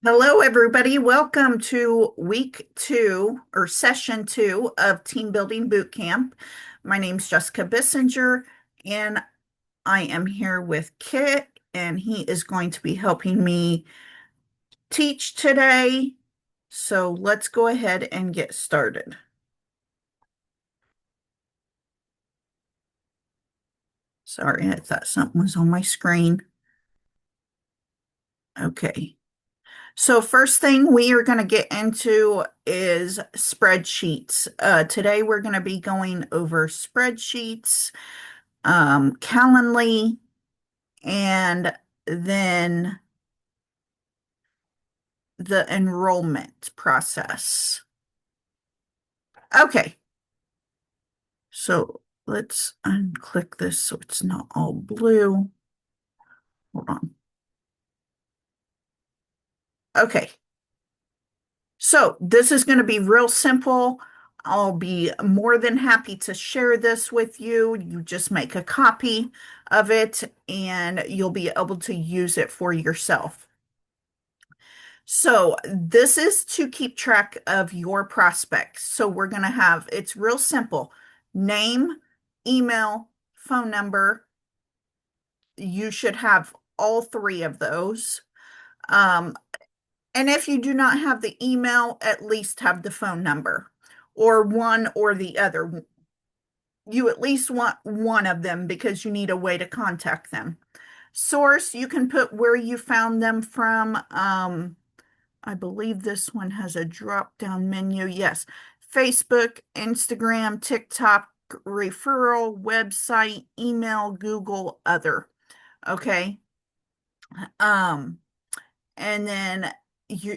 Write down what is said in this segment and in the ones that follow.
Hello, everybody. Welcome to week two or session two of Team Building Bootcamp. My name's Jessica Bissinger, and I am here with Kit, and he is going to be helping me teach today. So let's go ahead and get started. Sorry, I thought something was on my screen. Okay. So first thing we are going to get into is spreadsheets. Today we're going to be going over spreadsheets, Calendly, and then the enrollment process. Okay, so let's unclick this so it's not all blue. Hold on. Okay, so this is going to be real simple. I'll be more than happy to share this with you. You just make a copy of it and you'll be able to use it for yourself. So this is to keep track of your prospects. So we're going to have, it's real simple: name, email, phone number. You should have all three of those. Um, and if you do not have the email, at least have the phone number or one or the other. You at least want one of them because you need a way to contact them. Source, you can put where you found them from. I believe this one has a drop-down menu. Yes. Facebook, Instagram, TikTok, referral, website, email, Google, other. Okay. Um, and then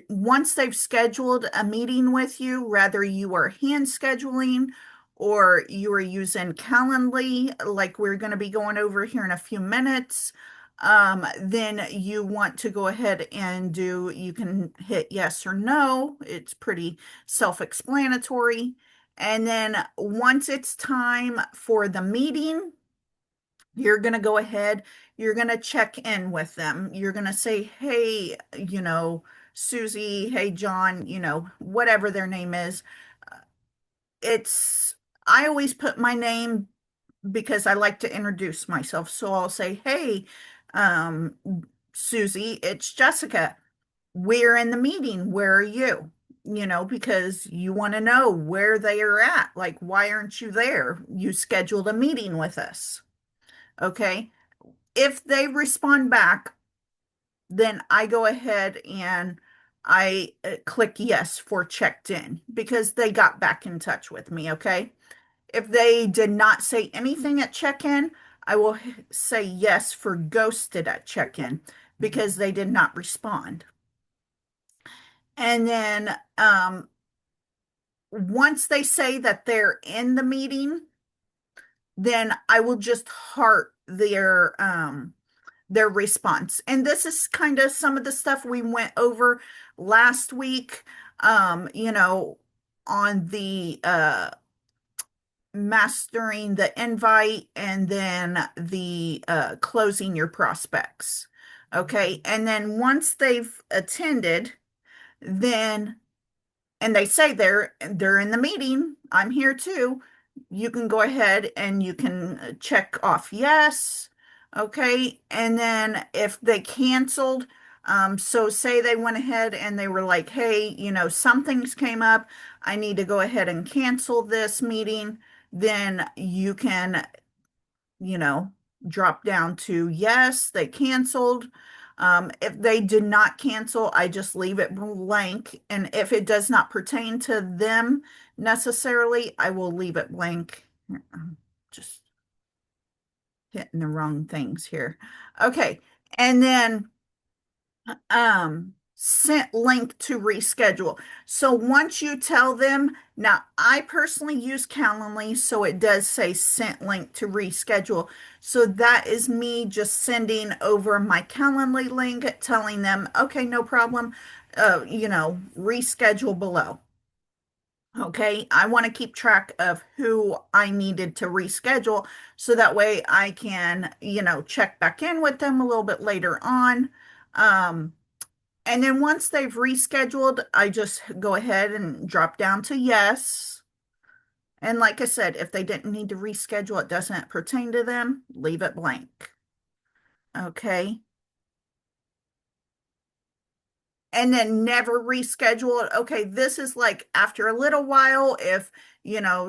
once they've scheduled a meeting with you, whether you are hand scheduling or you are using Calendly, like we're going to be going over here in a few minutes, then you want to go ahead and you can hit yes or no. It's pretty self-explanatory. And then once it's time for the meeting, you're going to go ahead, you're going to check in with them. You're going to say, hey, Susie, hey, John, whatever their name is. It's, I always put my name because I like to introduce myself. So I'll say, hey, um, Susie, it's Jessica. We're in the meeting. Where are you? Because you want to know where they are at. Like, why aren't you there? You scheduled a meeting with us. Okay. If they respond back, then I go ahead and I click yes for checked in because they got back in touch with me. Okay. If they did not say anything at check in, I will say yes for ghosted at check in because they did not respond. And then once they say that they're in the meeting, then I will just heart their response. And this is kind of some of the stuff we went over last week, on the mastering the invite and then the closing your prospects. Okay. And then once they've attended, then and they say they're in the meeting, I'm here too, you can go ahead and you can check off yes. Okay. And then if they canceled, so say they went ahead and they were like, hey, some things came up, I need to go ahead and cancel this meeting, then you can, you know, drop down to yes, they canceled. If they did not cancel, I just leave it blank. And if it does not pertain to them necessarily, I will leave it blank. I'm just hitting the wrong things here. Okay. And then sent link to reschedule. So once you tell them, now I personally use Calendly, so it does say sent link to reschedule. So that is me just sending over my Calendly link, telling them, okay, no problem, reschedule below. Okay, I want to keep track of who I needed to reschedule so that way I can, check back in with them a little bit later on. Um, And then once they've rescheduled, I just go ahead and drop down to yes. And like I said, if they didn't need to reschedule, it doesn't pertain to them, leave it blank. Okay. And then never reschedule it. Okay, this is like after a little while, if,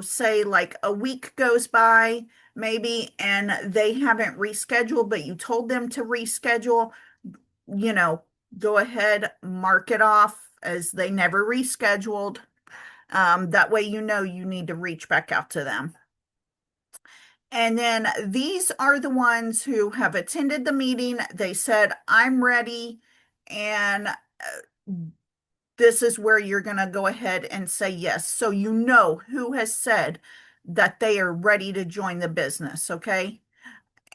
say like a week goes by, maybe, and they haven't rescheduled, but you told them to reschedule, you know, go ahead, mark it off as they never rescheduled. That way, you need to reach back out to them. And then these are the ones who have attended the meeting. They said, I'm ready. And this is where you're going to go ahead and say yes. So you know who has said that they are ready to join the business. Okay.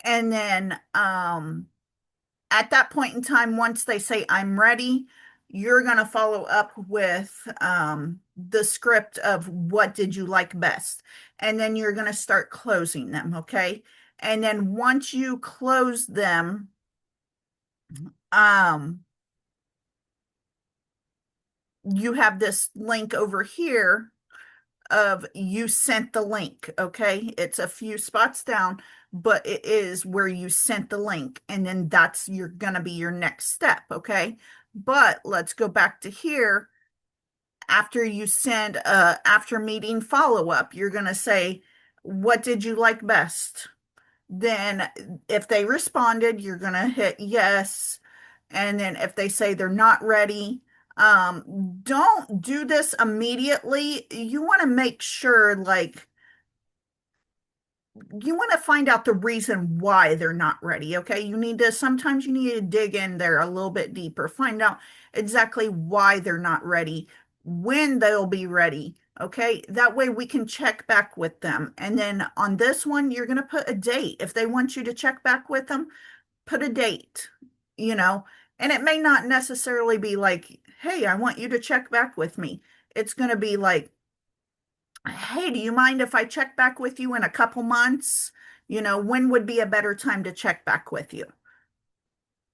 And then at that point in time, once they say, I'm ready, you're going to follow up with the script of what did you like best. And then you're going to start closing them. Okay. And then once you close them, um, you have this link over here of you sent the link. Okay. It's a few spots down, but it is where you sent the link. And then that's you're going to be your next step. Okay. But let's go back to here. After you send after meeting follow up, you're going to say, what did you like best? Then if they responded, you're going to hit yes. And then if they say they're not ready, don't do this immediately. You want to make sure, like, you want to find out the reason why they're not ready. Okay. Sometimes you need to dig in there a little bit deeper, find out exactly why they're not ready, when they'll be ready. Okay. That way we can check back with them. And then on this one, you're going to put a date. If they want you to check back with them, put a date, you know, and it may not necessarily be like, hey, I want you to check back with me. It's going to be like, hey, do you mind if I check back with you in a couple months? When would be a better time to check back with you?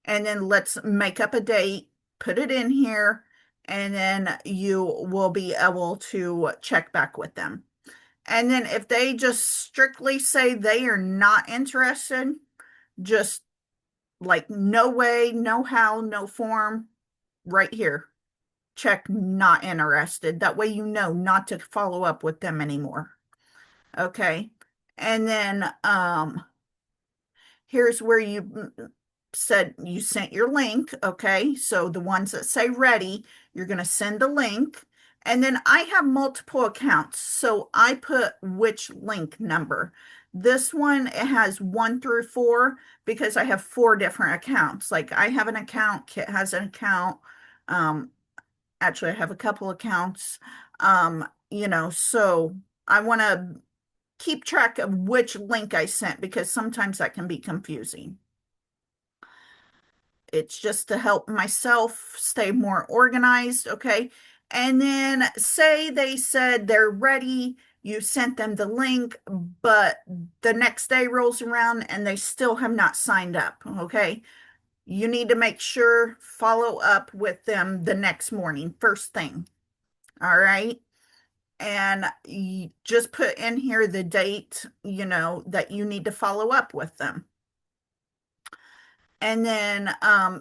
And then let's make up a date, put it in here, and then you will be able to check back with them. And then if they just strictly say they are not interested, just like no way, no how, no form, right here. Check not interested. That way you know not to follow up with them anymore. Okay. And then here's where you said you sent your link. Okay. So the ones that say ready, you're going to send the link. And then I have multiple accounts. So I put which link number. This one, it has 1 through 4 because I have 4 different accounts. Like I have an account, Kit has an account. Actually, I have a couple accounts. So I want to keep track of which link I sent because sometimes that can be confusing. It's just to help myself stay more organized, okay? And then say they said they're ready, you sent them the link, but the next day rolls around and they still have not signed up, okay? You need to make sure, follow up with them the next morning, first thing, all right? And you just put in here the date, that you need to follow up with them. And then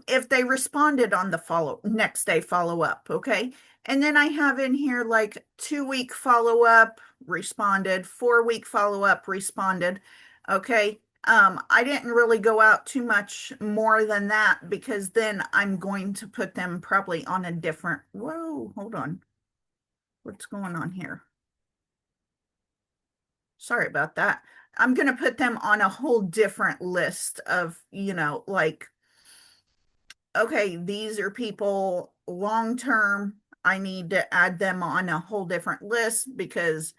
if they responded on the next day follow up, okay? And then I have in here like 2-week follow up, responded, 4-week follow up, responded, okay? I didn't really go out too much more than that because then I'm going to put them probably on a different, whoa, hold on. What's going on here? Sorry about that. I'm going to put them on a whole different list of, like, okay, these are people long term. I need to add them on a whole different list because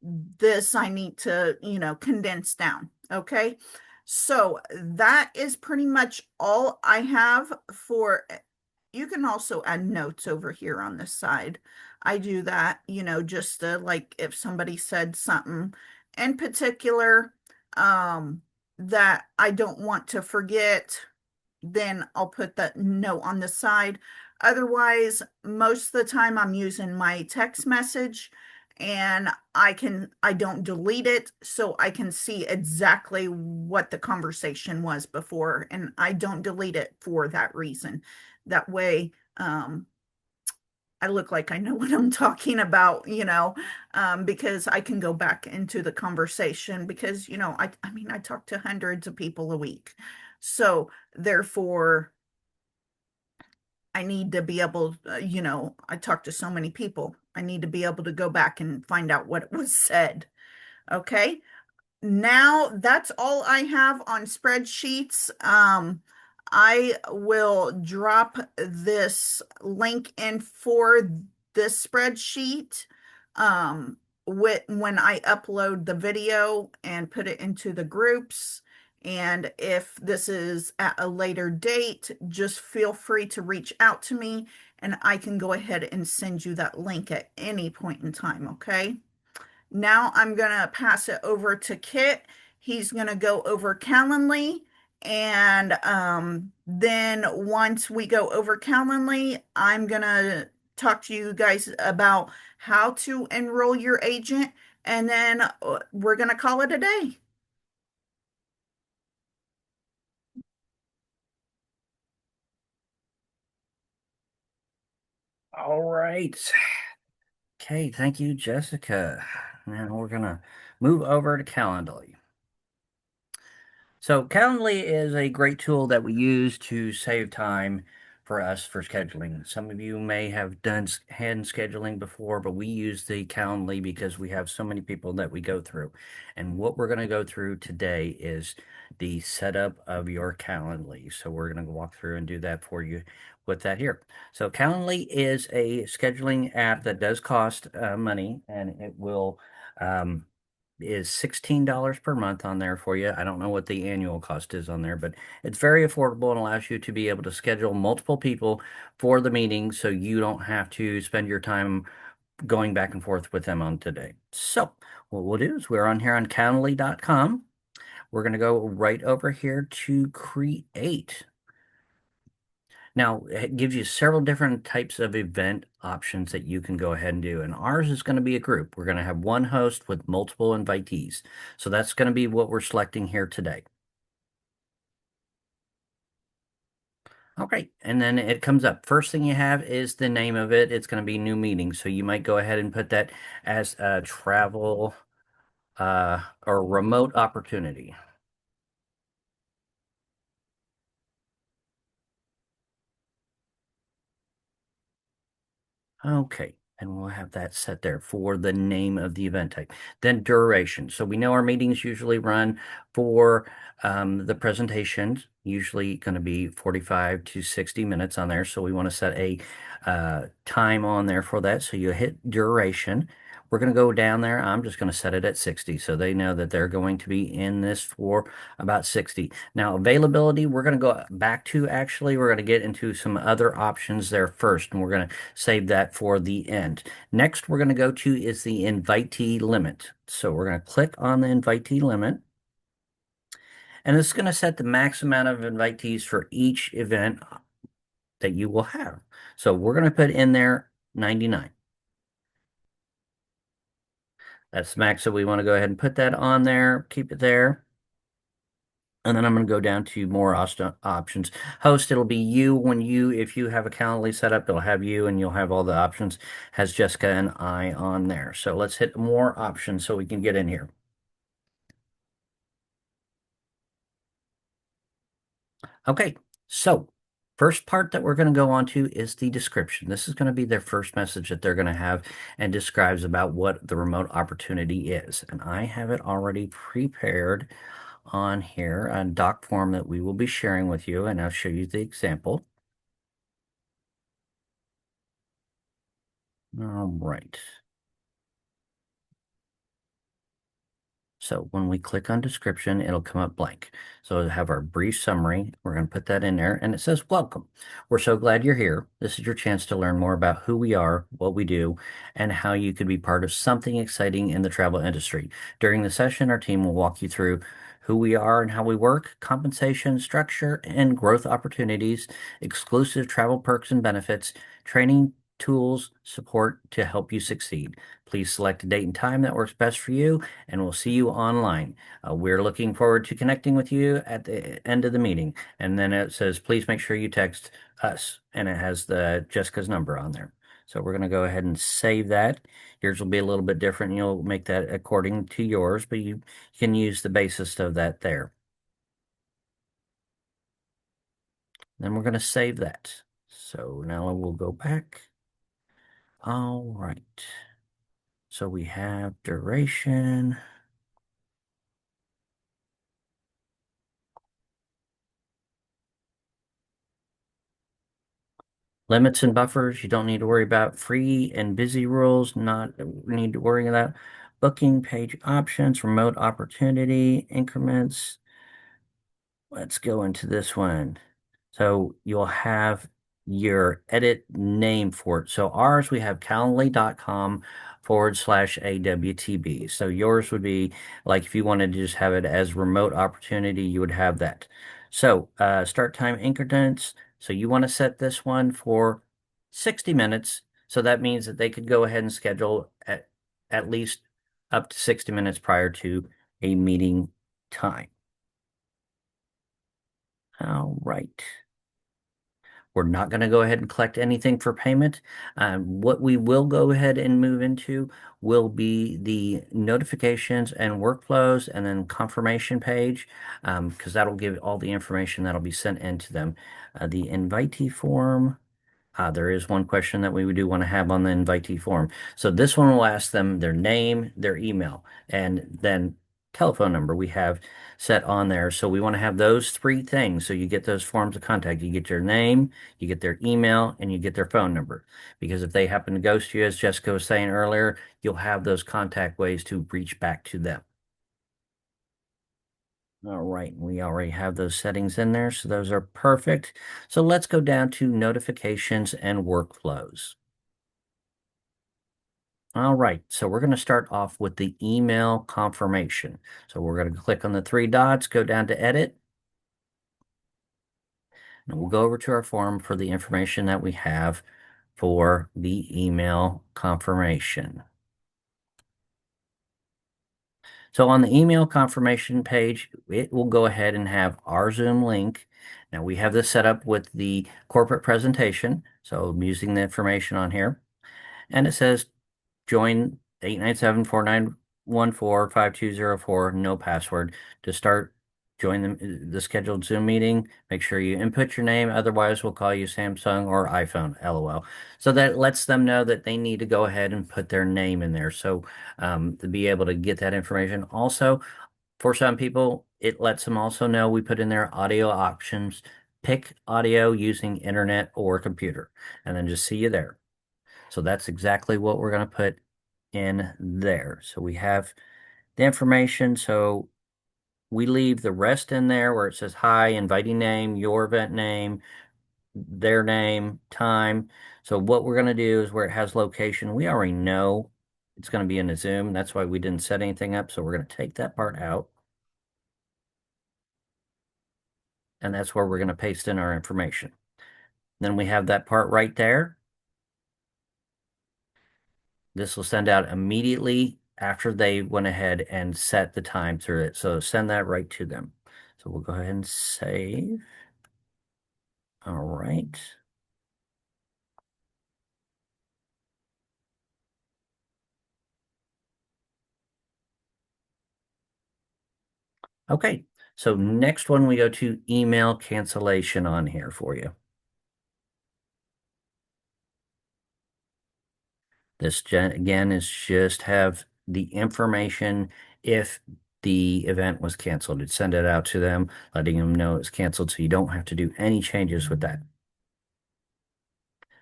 this I need to, condense down. Okay. So that is pretty much all I have for. You can also add notes over here on this side. I do that, just to, like if somebody said something in particular that I don't want to forget, then I'll put that note on the side. Otherwise, most of the time I'm using my text message and I don't delete it so I can see exactly what the conversation was before, and I don't delete it for that reason. That way, I look like I know what I'm talking about, because I can go back into the conversation because, I mean, I talk to hundreds of people a week. So therefore, I need to be able, I talk to so many people. I need to be able to go back and find out what was said. Okay. Now that's all I have on spreadsheets. I will drop this link in for this spreadsheet when I upload the video and put it into the groups. And if this is at a later date, just feel free to reach out to me and I can go ahead and send you that link at any point in time, okay? Now I'm going to pass it over to Kit. He's going to go over Calendly. And then once we go over Calendly, I'm going to talk to you guys about how to enroll your agent. And then we're going to call it a day. All right. Okay, thank you, Jessica. Now we're gonna move over to Calendly. So Calendly is a great tool that we use to save time for us for scheduling. Some of you may have done hand scheduling before, but we use the Calendly because we have so many people that we go through. And what we're going to go through today is the setup of your Calendly. So we're going to walk through and do that for you with that here. So Calendly is a scheduling app that does cost money, and it will is $16 per month on there for you. I don't know what the annual cost is on there, but it's very affordable and allows you to be able to schedule multiple people for the meeting so you don't have to spend your time going back and forth with them on today. So what we'll do is we're on here on Calendly.com. We're going to go right over here to create. Now, it gives you several different types of event options that you can go ahead and do. And ours is going to be a group. We're going to have one host with multiple invitees. So that's going to be what we're selecting here today. Okay, and then it comes up. First thing you have is the name of it. It's going to be new meeting. So you might go ahead and put that as a travel or remote opportunity. Okay, and we'll have that set there for the name of the event type. Then duration. So we know our meetings usually run for the presentations, usually going to be 45 to 60 minutes on there. So we want to set a time on there for that. So you hit duration. We're going to go down there. I'm just going to set it at 60 so they know that they're going to be in this for about 60. Now, availability, we're going to go back to actually, we're going to get into some other options there first, and we're going to save that for the end. Next, we're going to go to is the invitee limit. So we're going to click on the invitee limit, and it's going to set the max amount of invitees for each event that you will have. So we're going to put in there 99. That's max, so we want to go ahead and put that on there, keep it there. And then I'm going to go down to more options. Host, it'll be you if you have a Calendly set up, it'll have you and you'll have all the options. Has Jessica and I on there. So let's hit more options so we can get in here. Okay, so first part that we're going to go on to is the description. This is going to be their first message that they're going to have and describes about what the remote opportunity is. And I have it already prepared on here, a doc form that we will be sharing with you, and I'll show you the example. All right. So when we click on description, it'll come up blank. So it'll have our brief summary. We're going to put that in there, and it says, welcome. We're so glad you're here. This is your chance to learn more about who we are, what we do, and how you could be part of something exciting in the travel industry. During the session, our team will walk you through who we are and how we work, compensation, structure, and growth opportunities, exclusive travel perks and benefits, training tools, support to help you succeed. Please select a date and time that works best for you, and we'll see you online. We're looking forward to connecting with you at the end of the meeting. And then it says, please make sure you text us, and it has the Jessica's number on there. So we're going to go ahead and save that. Yours will be a little bit different. You'll make that according to yours, but you can use the basis of that there. Then we're going to save that. So now we'll go back. All right. So we have duration. Limits and buffers, you don't need to worry about. Free and busy rules, not need to worry about. Booking page options, remote opportunity, increments. Let's go into this one. So you'll have your edit name for it. So ours, we have calendly.com/AWTB. So yours would be like if you wanted to just have it as remote opportunity, you would have that. So start time increments. So you want to set this one for 60 minutes. So that means that they could go ahead and schedule at least up to 60 minutes prior to a meeting time. All right. We're not going to go ahead and collect anything for payment. What we will go ahead and move into will be the notifications and workflows and then confirmation page, because that'll give all the information that'll be sent into them. The invitee form. There is one question that we do want to have on the invitee form. So this one will ask them their name, their email, and then telephone number we have set on there. So we want to have those three things. So you get those forms of contact. You get your name, you get their email, and you get their phone number. Because if they happen to ghost you, as Jessica was saying earlier, you'll have those contact ways to reach back to them. All right, we already have those settings in there, so those are perfect. So let's go down to notifications and workflows. All right, so we're going to start off with the email confirmation. So we're going to click on the three dots, go down to edit, and we'll go over to our form for the information that we have for the email confirmation. So on the email confirmation page, it will go ahead and have our Zoom link. Now we have this set up with the corporate presentation. So I'm using the information on here. And it says join 897-4914-5204, no password to start. Join the scheduled Zoom meeting. Make sure you input your name. Otherwise, we'll call you Samsung or iPhone, LOL. So that lets them know that they need to go ahead and put their name in there. So to be able to get that information. Also, for some people, it lets them also know we put in their audio options. Pick audio using internet or computer, and then just see you there. So that's exactly what we're going to put in there. So we have the information. So we leave the rest in there where it says hi, inviting name, your event name, their name, time. So what we're going to do is where it has location, we already know it's going to be in a Zoom. That's why we didn't set anything up. So we're going to take that part out. And that's where we're going to paste in our information. Then we have that part right there. This will send out immediately after they went ahead and set the time through it. So send that right to them. So we'll go ahead and save. All right. Okay. So next one, we go to email cancellation on here for you. This again is just have the information if the event was canceled. It'd send it out to them, letting them know it's canceled so you don't have to do any changes with that.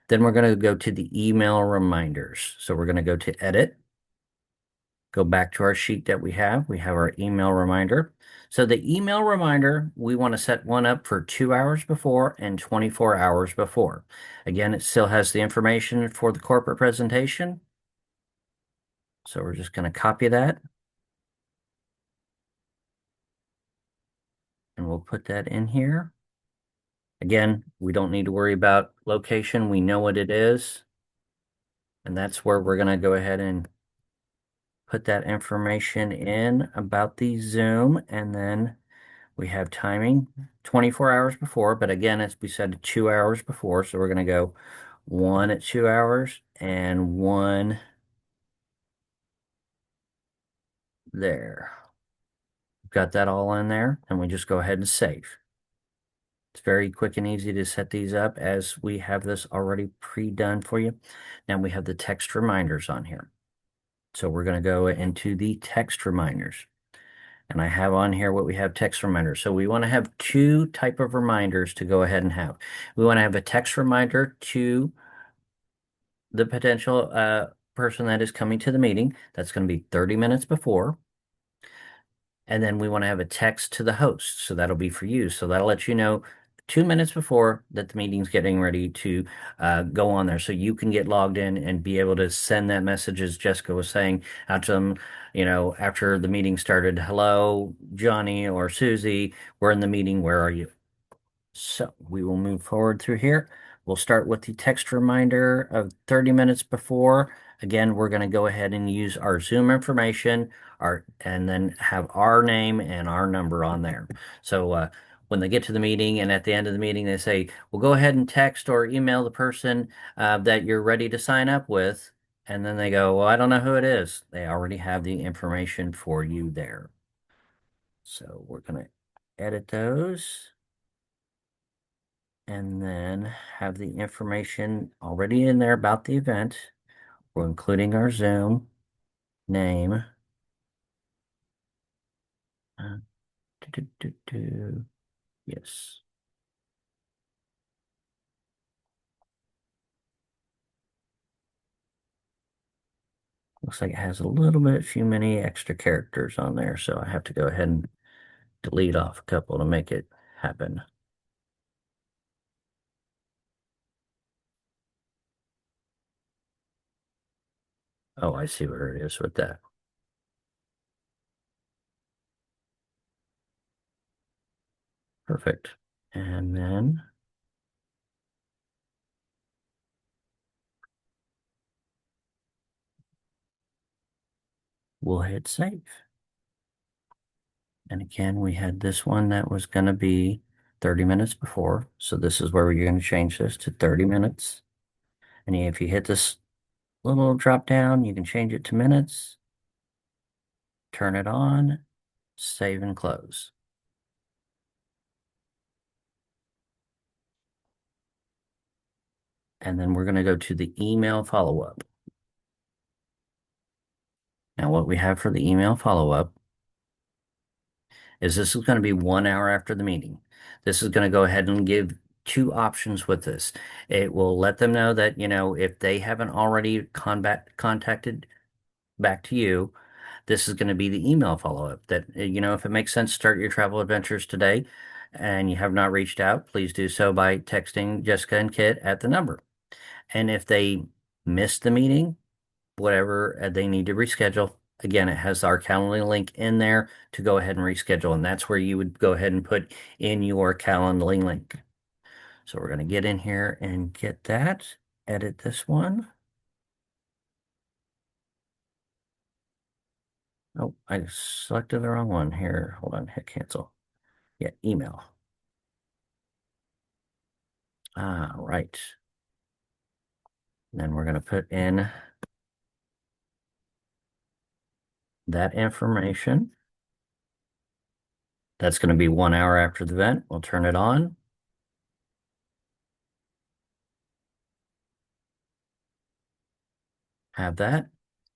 Then we're going to go to the email reminders. So we're going to go to edit, go back to our sheet that we have. We have our email reminder. So the email reminder, we want to set one up for 2 hours before and 24 hours before. Again, it still has the information for the corporate presentation. So we're just going to copy that. we'll put that in here. Again, we don't need to worry about location. We know what it is. And that's where we're going to go ahead and put that information in about the Zoom. And then we have timing 24 hours before. But again, as we said, 2 hours before. So we're going to go one at 2 hours and one there. Got that all in there. And we just go ahead and save. It's very quick and easy to set these up as we have this already pre-done for you. Now we have the text reminders on here. So we're going to go into the text reminders. And I have on here what we have text reminders. So we want to have two type of reminders to go ahead and have. We want to have a text reminder to the potential person that is coming to the meeting. That's going to be 30 minutes before. And then we want to have a text to the host. So that'll be for you. So that'll let you know 2 minutes before that the meeting's getting ready to go on there. So you can get logged in and be able to send that message, as Jessica was saying, out to them, after the meeting started. Hello, Johnny or Susie, we're in the meeting. Where are you? So we will move forward through here. We'll start with the text reminder of 30 minutes before. Again, we're going to go ahead and use our Zoom information, and then have our name and our number on there. So when they get to the meeting and at the end of the meeting, they say, well, go ahead and text or email the person that you're ready to sign up with. And then they go, well, I don't know who it is. They already have the information for you there. So we're going to edit those and then have the information already in there about the event. We're including our Zoom name. Uh, do, do, do, do. Yes. Looks like it has a little bit, few many extra characters on there, so I have to go ahead and delete off a couple to make it happen. Oh, I see where it is with that. Perfect. And then we'll hit save. And again, we had this one that was going to be 30 minutes before. So this is where you're going to change this to 30 minutes. And if you hit this little drop down, you can change it to minutes, turn it on, save and close. And then we're going to go to the email follow-up. Now, what we have for the email follow-up is this is going to be 1 hour after the meeting. This is going to go ahead and give two options with this. It will let them know that, if they haven't already contacted back to you, this is going to be the email follow-up that, if it makes sense, start your travel adventures today and you have not reached out, please do so by texting Jessica and Kit at the number. And if they miss the meeting, whatever they need to reschedule, again, it has our Calendly link in there to go ahead and reschedule. And that's where you would go ahead and put in your Calendly link. So we're going to get in here and get that, edit this one. Oh, I selected the wrong one here. Hold on, hit cancel. Yeah, email. Right. Then we're going to put in that information. That's going to be 1 hour after the event. We'll turn it on. Have that.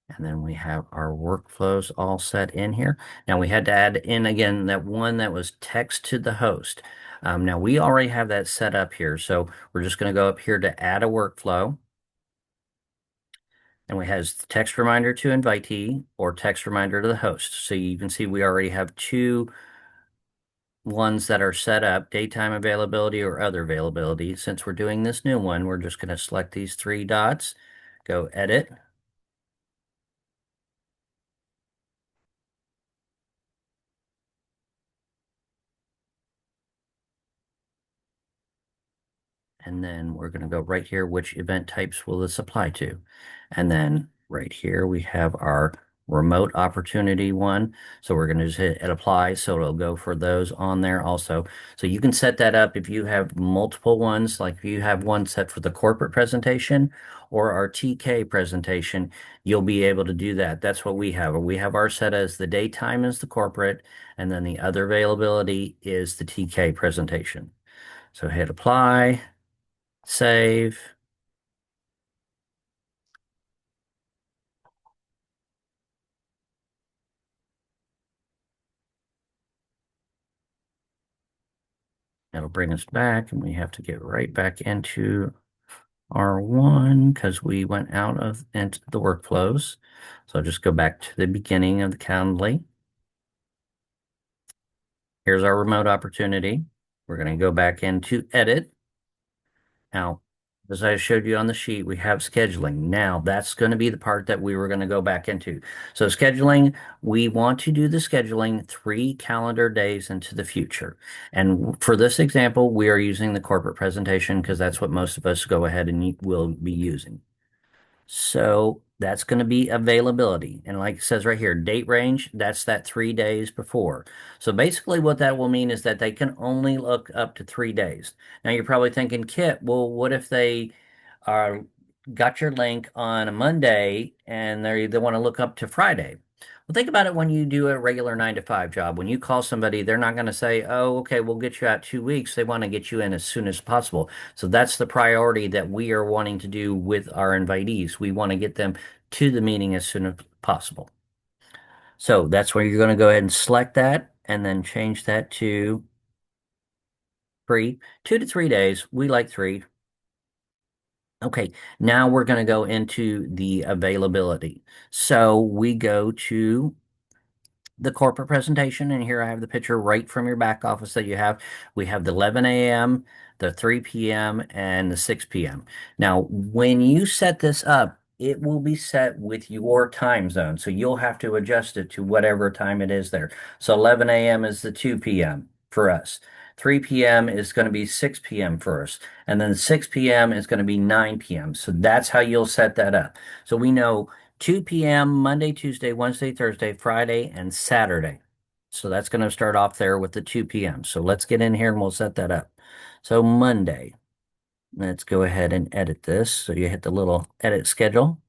And then we have our workflows all set in here. Now we had to add in again that one that was text to the host. Now we already have that set up here. So we're just going to go up here to add a workflow. And we has text reminder to invitee or text reminder to the host. So you can see we already have two ones that are set up, daytime availability or other availability. Since we're doing this new one, we're just going to select these three dots, go edit. And then we're going to go right here, which event types will this apply to? And then right here, we have our remote opportunity one. So we're going to just hit apply. So it'll go for those on there also. So you can set that up if you have multiple ones, like if you have one set for the corporate presentation or our TK presentation, you'll be able to do that. That's what we have. We have our set as the daytime is the corporate, and then the other availability is the TK presentation. So hit apply. Save. It'll bring us back, and we have to get right back into R1 because we went out of into the workflows. So I'll just go back to the beginning of the Calendly. Here's our remote opportunity. We're going to go back into edit. Now, as I showed you on the sheet, we have scheduling. Now, that's going to be the part that we were going to go back into. So scheduling, we want to do the scheduling 3 calendar days into the future. And for this example, we are using the corporate presentation because that's what most of us go ahead and will be using. So that's going to be availability. And like it says right here, date range, that's that 3 days before. So basically what that will mean is that they can only look up to 3 days. Now you're probably thinking, Kit, well, what if they are got your link on a Monday and they want to look up to Friday? Well, think about it when you do a regular 9 to 5 job. When you call somebody, they're not going to say, oh, okay, we'll get you out 2 weeks. They want to get you in as soon as possible. So that's the priority that we are wanting to do with our invitees. We want to get them to the meeting as soon as possible. So that's where you're going to go ahead and select that and then change that to 3, 2 to 3 days. We like 3. Okay, now we're going to go into the availability. So we go to the corporate presentation, and here I have the picture right from your back office that you have. We have the 11 a.m., the 3 p.m., and the 6 p.m. Now, when you set this up, it will be set with your time zone. So you'll have to adjust it to whatever time it is there. So 11 a.m. is the 2 p.m. for us. 3 p.m. is going to be 6 p.m. for us. And then 6 p.m. is going to be 9 p.m. So that's how you'll set that up. So we know 2 p.m. Monday, Tuesday, Wednesday, Thursday, Friday, and Saturday. So that's going to start off there with the 2 p.m. So let's get in here and we'll set that up. So Monday, let's go ahead and edit this. So you hit the little edit schedule.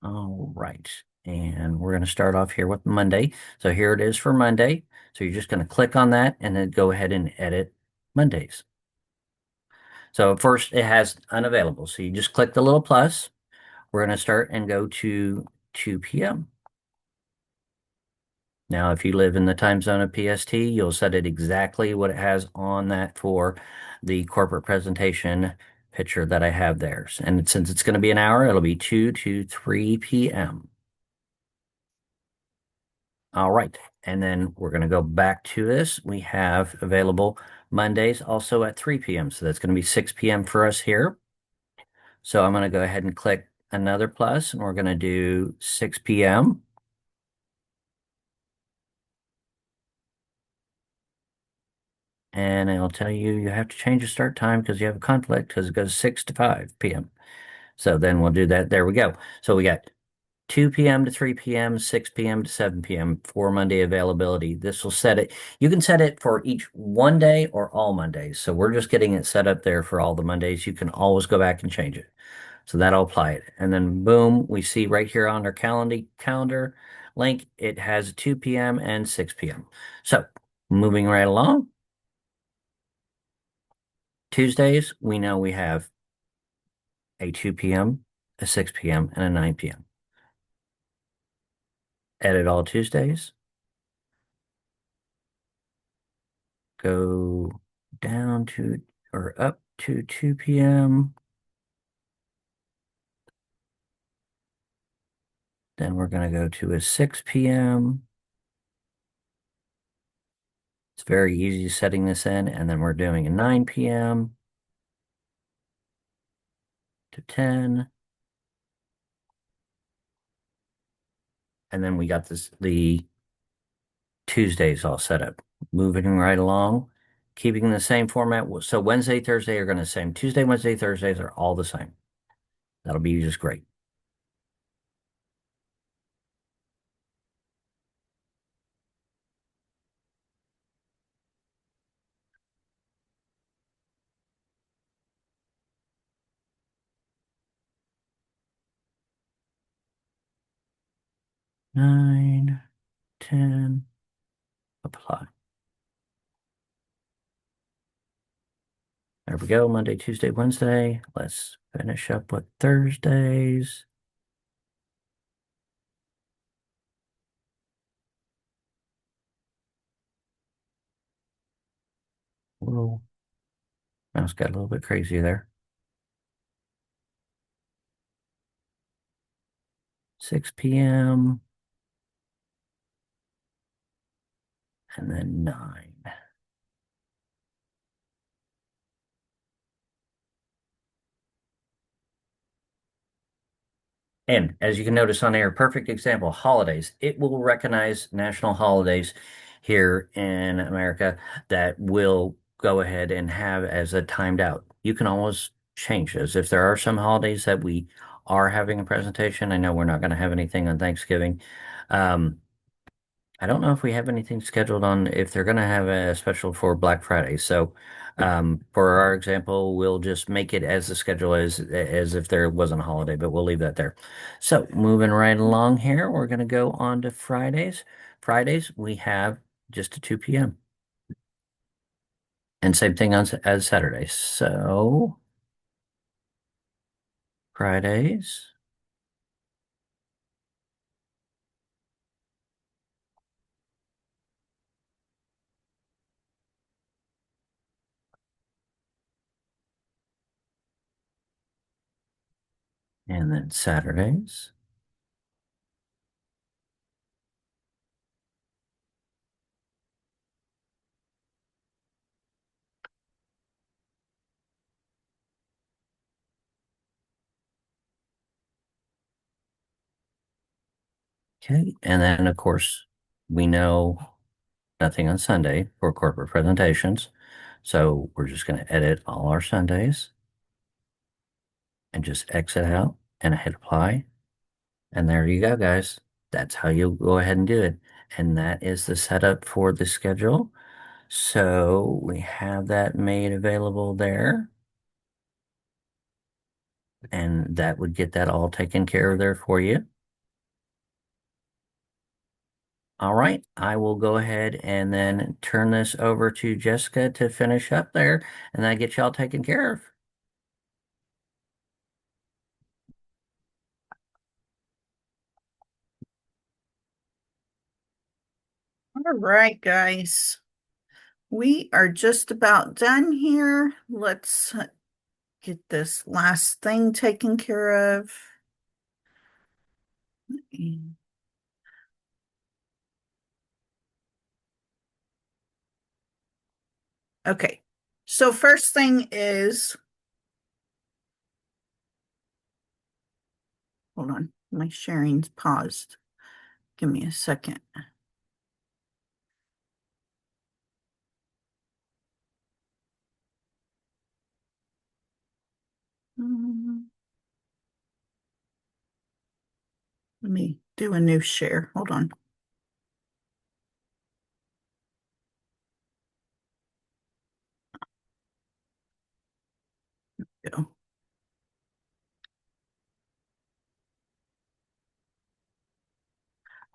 All right. And we're going to start off here with Monday. So here it is for Monday. So you're just going to click on that and then go ahead and edit Mondays. So first it has unavailable. So you just click the little plus. We're going to start and go to 2 p.m. Now, if you live in the time zone of PST, you'll set it exactly what it has on that for the corporate presentation picture that I have there. And since it's going to be an hour, it'll be 2 to 3 p.m. All right. And then we're going to go back to this. We have available Mondays also at 3 p.m. So that's going to be 6 p.m. for us here. So I'm going to go ahead and click another plus, and we're going to do 6 p.m. And it'll tell you you have to change the start time because you have a conflict because it goes 6 to 5 p.m. So then we'll do that. There we go. So we got 2 p.m. to 3 p.m., 6 p.m. to 7 p.m. for Monday availability. This will set it. You can set it for each one day or all Mondays. So we're just getting it set up there for all the Mondays. You can always go back and change it. So that'll apply it. And then boom, we see right here on our calendar link, it has 2 p.m. and 6 p.m. So moving right along. Tuesdays, we know we have a 2 p.m., a 6 p.m., and a 9 p.m. Edit all Tuesdays. Go down to or up to 2 p.m. Then we're going to go to a 6 p.m. It's very easy setting this in. And then we're doing a 9 p.m. to 10. And then we got the Tuesdays all set up. moving right along, keeping the same format. So Wednesday, Thursday are going to the same. Tuesday, Wednesday, Thursdays are all the same. That'll be just great. 9, 10, apply. There we go. Monday, Tuesday, Wednesday. Let's finish up with Thursdays. Whoa, mouse got a little bit crazy there. 6 p.m. and then 9. And as you can notice on here, perfect example, holidays. It will recognize national holidays here in America that will go ahead and have as a timed out. You can always change those. If there are some holidays that we are having a presentation, I know we're not going to have anything on Thanksgiving. Um, I don't know if we have anything scheduled on if they're going to have a special for Black Friday. So, for our example, we'll just make it as the schedule is, as if there wasn't a holiday, but we'll leave that there. So, moving right along here, we're going to go on to Fridays. Fridays, we have just a 2 p.m. And same thing on as Saturdays. So, Fridays and then Saturdays. Okay. And then, of course, we know nothing on Sunday for corporate presentations. So we're just going to edit all our Sundays and just exit out and hit apply. And there you go, guys. That's how you'll go ahead and do it. And that is the setup for the schedule. So we have that made available there. And that would get that all taken care of there for you. All right, I will go ahead and then turn this over to Jessica to finish up there, and that get y'all taken care of. All right, guys. We are just about done here. Let's get this last thing taken care of. Okay. So first thing is, hold on, my sharing's paused. Give me a second. Mm, Let me do a new share. Hold on. Go.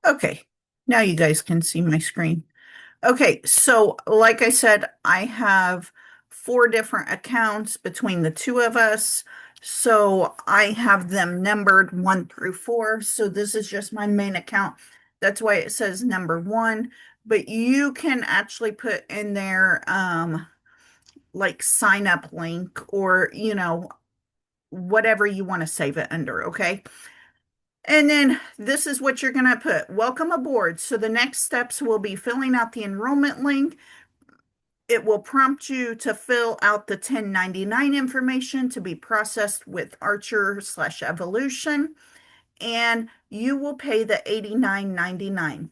Okay. Now you guys can see my screen. Okay, so like I said, I have 4 different accounts between the two of us. So I have them numbered 1 through 4. So this is just my main account. That's why it says number 1. But you can actually put in there like sign up link or whatever you want to save it under, okay? And then this is what you're going to put. Welcome aboard. So the next steps will be filling out the enrollment link. It will prompt you to fill out the 1099 information to be processed with Archer/Evolution, and you will pay the $89.99.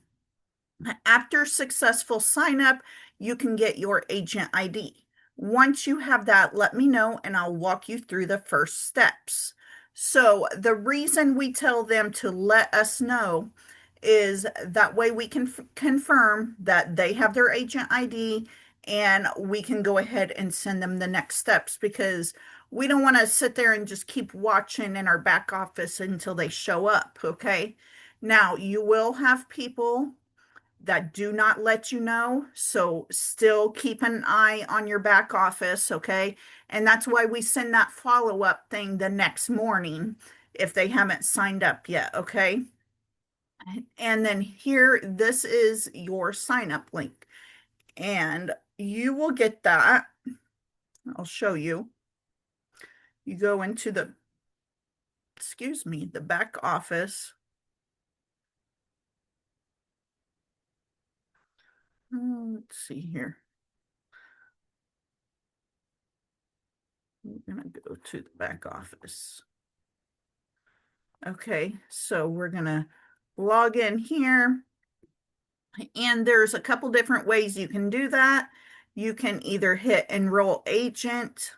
After successful sign up, you can get your agent ID. Once you have that, let me know and I'll walk you through the first steps. So the reason we tell them to let us know is that way we can confirm that they have their agent ID and we can go ahead and send them the next steps, because we don't want to sit there and just keep watching in our back office until they show up, okay? Now, you will have people that do not let you know, so still keep an eye on your back office, okay? And that's why we send that follow-up thing the next morning if they haven't signed up yet, okay? And then here, this is your sign up link. And you will get that. I'll show you. You go into the, excuse me, the back office. Let's see here. We're going to go to the back office. Okay, so we're going to log in here. And there's a couple different ways you can do that. You can either hit Enroll Agent,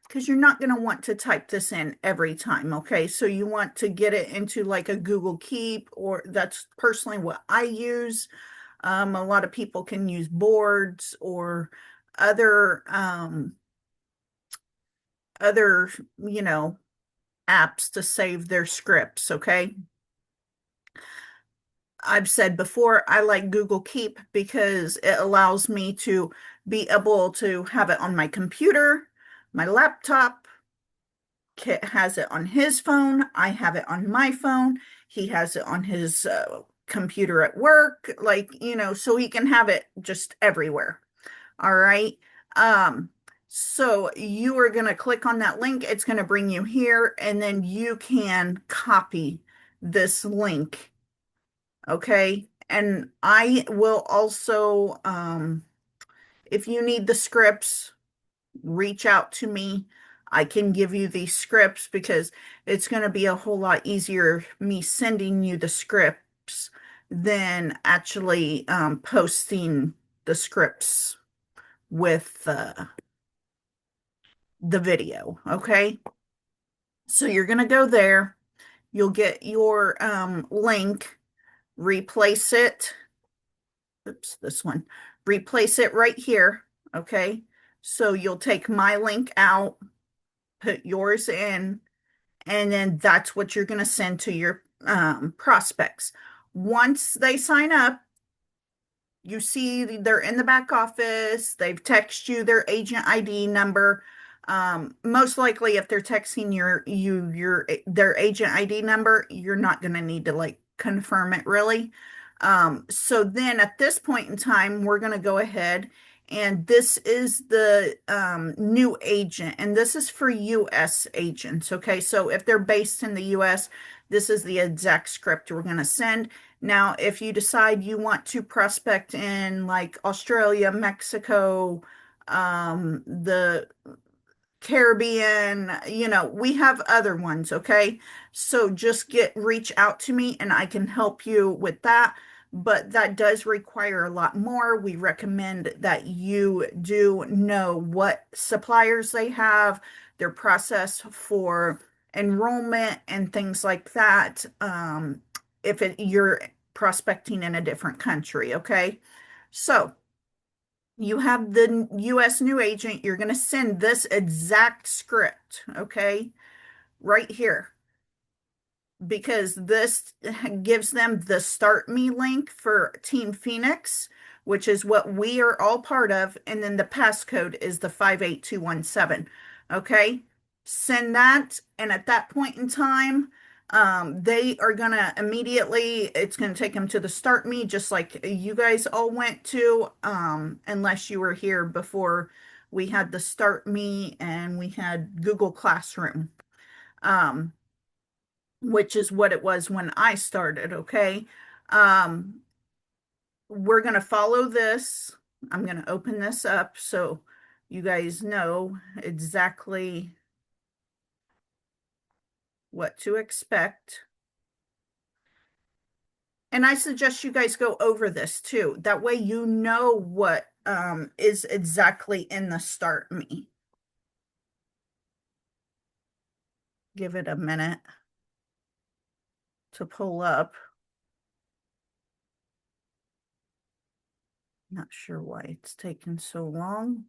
because you're not going to want to type this in every time, okay? So you want to get it into like a Google Keep, or that's personally what I use. A lot of people can use boards or other, other, you know, apps to save their scripts, okay? I've said before, I like Google Keep because it allows me to be able to have it on my computer, my laptop. Kit has it on his phone. I have it on my phone. He has it on his computer at work, like, you know, so he can have it just everywhere. All right. Um, so you are going to click on that link. It's going to bring you here, and then you can copy this link. Okay. And I will also, if you need the scripts, reach out to me. I can give you these scripts because it's going to be a whole lot easier me sending you the scripts than actually posting the scripts with the video. Okay. So you're going to go there. You'll get your link, replace it. Oops, this one. Replace it right here. Okay. So you'll take my link out, put yours in, and then that's what you're going to send to your prospects. Once they sign up, you see they're in the back office, they've texted you their agent ID number. Most likely, if they're texting your their agent ID number, you're not going to need to like confirm it really. So then at this point in time, we're going to go ahead, and this is the new agent, and this is for US agents. Okay, so if they're based in the US, this is the exact script we're going to send. Now, if you decide you want to prospect in like Australia, Mexico, the Caribbean, you know, we have other ones, okay? So just reach out to me and I can help you with that. But that does require a lot more. We recommend that you do know what suppliers they have, their process for enrollment and things like that. If you're prospecting in a different country, okay? So you have the US new agent. You're going to send this exact script, okay? Right here, because this gives them the Start Me link for Team Phoenix, which is what we are all part of. And then the passcode is the 58217. Okay. Send that. And at that point in time, they are going to immediately, it's going to take them to the Start Me, just like you guys all went to, unless you were here before we had the Start Me and we had Google Classroom. Um, which is what it was when I started, okay? Um, we're going to follow this. I'm going to open this up so you guys know exactly what to expect. And I suggest you guys go over this too. That way you know what is exactly in the start me. Give it a minute to pull up. Not sure why it's taken so long.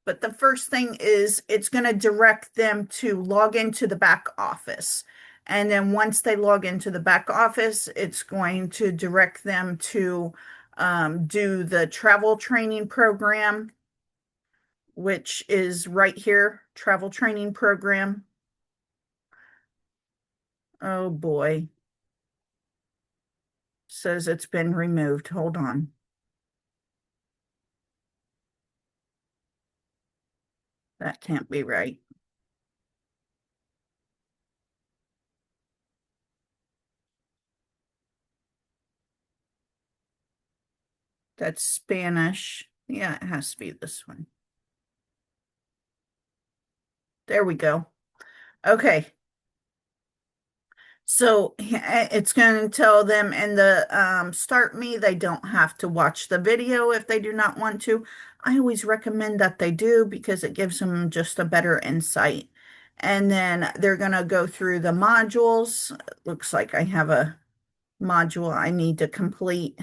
But the first thing is it's going to direct them to log into the back office. And then once they log into the back office, it's going to direct them to do the travel training program, which is right here, travel training program. Oh boy. Says it's been removed. Hold on. That can't be right. That's Spanish. Yeah, it has to be this one. There we go. Okay. So it's going to tell them in the start me, they don't have to watch the video if they do not want to. I always recommend that they do because it gives them just a better insight. And then they're going to go through the modules. Looks like I have a module I need to complete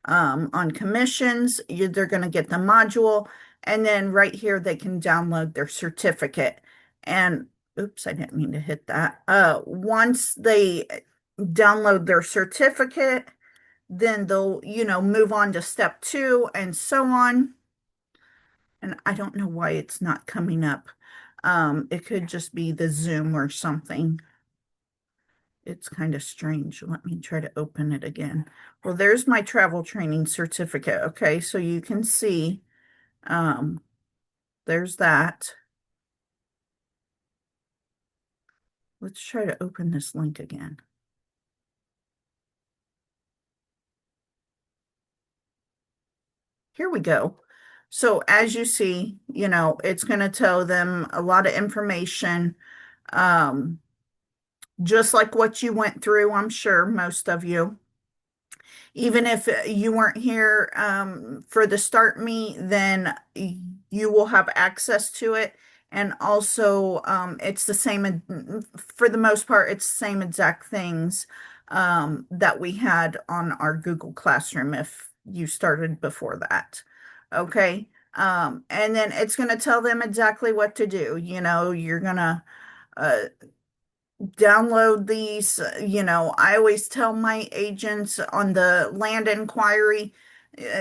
on commissions. They're going to get the module. And then right here, they can download their certificate. And oops, I didn't mean to hit that. Once they download their certificate, then they'll, move on to step 2 and so on. And I don't know why it's not coming up. It could just be the Zoom or something. It's kind of strange. Let me try to open it again. Well, there's my travel training certificate. Okay, so you can see um, there's that. Let's try to open this link again. Here we go. So as you see, it's going to tell them a lot of information, just like what you went through, I'm sure, most of you. Even if you weren't here for the start me, then you will have access to it. And also, it's the same, for the most part, it's the same exact things that we had on our Google Classroom if you started before that. Okay. And then it's going to tell them exactly what to do. You're going to uh, download these. I always tell my agents on the land inquiry,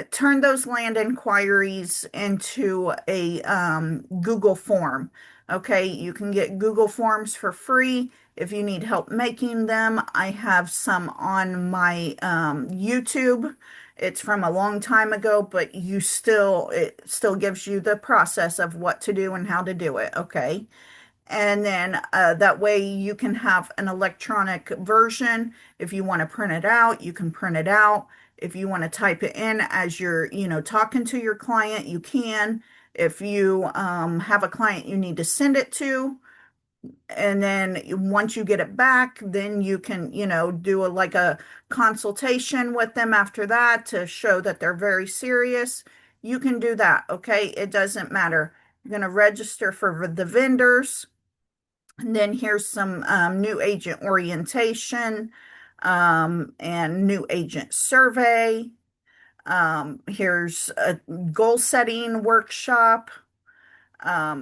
turn those land inquiries into a Google form. Okay, you can get Google Forms for free. If you need help making them, I have some on my YouTube. It's from a long time ago, but it still gives you the process of what to do and how to do it. Okay. And then that way you can have an electronic version. If you want to print it out, you can print it out. If you want to type it in as you're, talking to your client, you can. If you have a client you need to send it to, and then once you get it back, then you can, do like a consultation with them after that to show that they're very serious. You can do that, okay? It doesn't matter. You're going to register for the vendors. And then here's some new agent orientation and new agent survey. Here's a goal setting workshop,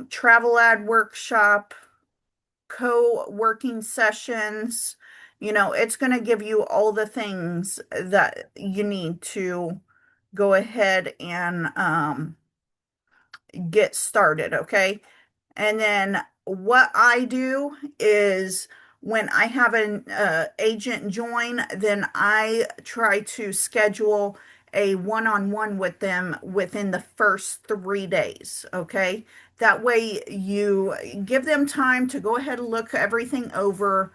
travel ad workshop, co-working sessions. It's going to give you all the things that you need to go ahead and get started, okay? And then what I do is when I have an agent join, then I try to schedule a one-on-one with them within the first 3 days. Okay. That way you give them time to go ahead and look everything over.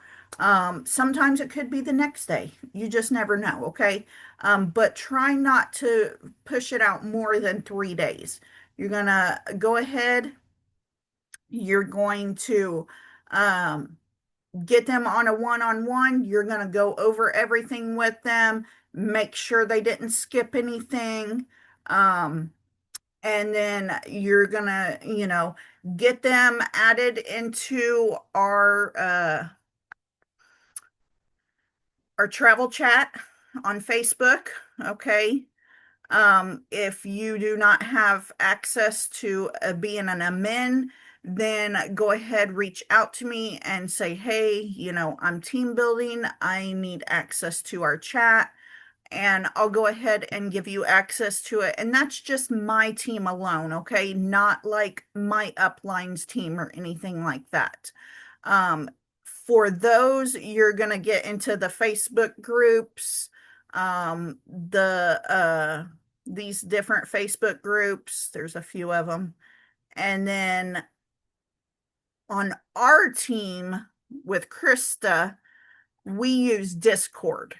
Sometimes it could be the next day. You just never know. Okay. But try not to push it out more than 3 days. You're going to go ahead, you're going to get them on a one-on-one. You're going to go over everything with them, make sure they didn't skip anything. Um, and then you're going to, get them added into our travel chat on Facebook. Okay. If you do not have access to being an admin, then go ahead, reach out to me and say, hey, I'm team building. I need access to our chat, and I'll go ahead and give you access to it. And that's just my team alone, okay? Not like my upline's team or anything like that. Um, for those, you're going to get into the Facebook groups, these different Facebook groups. There's a few of them. And then on our team with Krista, we use Discord.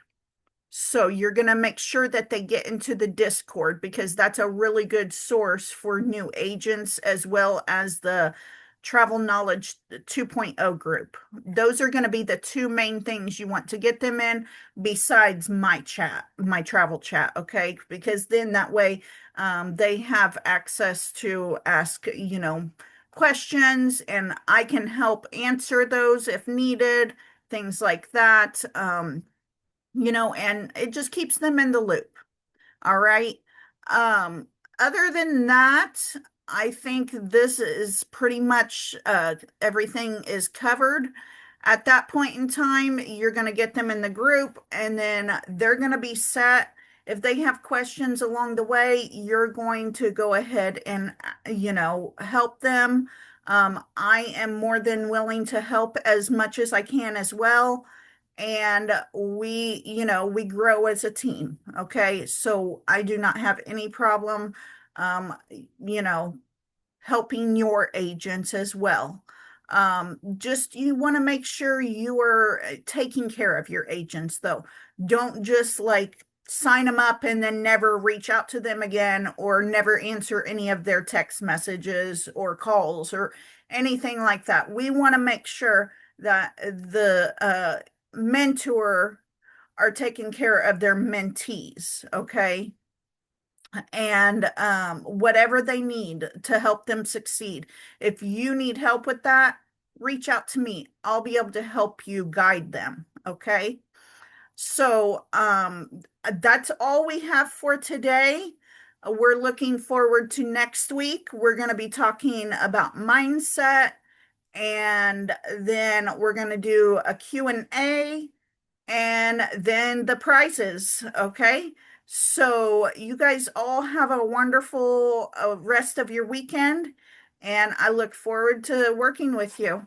So you're going to make sure that they get into the Discord, because that's a really good source for new agents, as well as the Travel Knowledge 2.0 group. Those are going to be the two main things you want to get them in, besides my chat, my travel chat. Okay. Because then that way they have access to ask, questions, and I can help answer those if needed, things like that. And it just keeps them in the loop. All right. Um, Other than that, I think this is pretty much everything is covered. At that point in time, you're going to get them in the group, and then they're going to be set. If they have questions along the way, you're going to go ahead and, help them. I am more than willing to help as much as I can as well, and we grow as a team. Okay, so I do not have any problem um you know helping your agents as well. Just, you want to make sure you are taking care of your agents, though. Don't just like sign them up and then never reach out to them again, or never answer any of their text messages or calls or anything like that. We want to make sure that the mentor are taking care of their mentees, okay? And whatever they need to help them succeed. If you need help with that, reach out to me. I'll be able to help you guide them, okay? So that's all we have for today. We're looking forward to next week. We're going to be talking about mindset, and then we're going to do a Q&A, and then the prizes. Okay. So you guys all have a wonderful rest of your weekend, and I look forward to working with you.